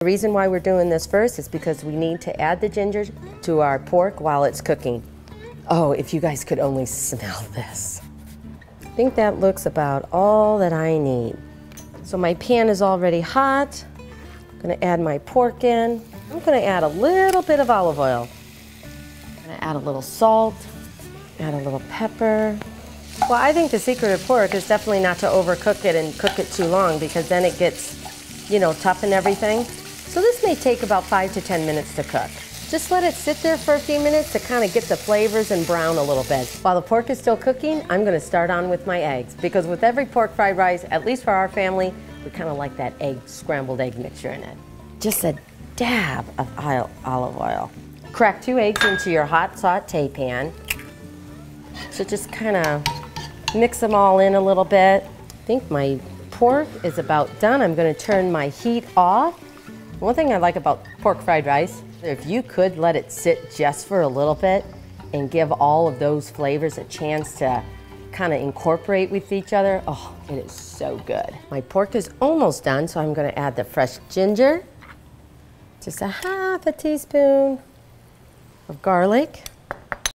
The reason why we're doing this first is because we need to add the ginger to our pork while it's cooking. Oh, if you guys could only smell this. I think that looks about all that I need. So my pan is already hot. I'm gonna add my pork in. I'm gonna add a little bit of olive oil. I'm gonna add a little salt, add a little pepper. Well, I think the secret of pork is definitely not to overcook it and cook it too long, because then it gets, you know, tough and everything. So this may take about 5 to 10 minutes to cook. Just let it sit there for a few minutes to kind of get the flavors and brown a little bit. While the pork is still cooking, I'm going to start on with my eggs, because with every pork fried rice, at least for our family, we kind of like that scrambled egg mixture in it. Just a dab of olive oil. Crack 2 eggs into your hot saute pan. So just kind of mix them all in a little bit. I think my pork is about done. I'm going to turn my heat off. One thing I like about pork fried rice, if you could let it sit just for a little bit and give all of those flavors a chance to kind of incorporate with each other, oh, it is so good. My pork is almost done, so I'm going to add the fresh ginger, just a half a teaspoon of garlic,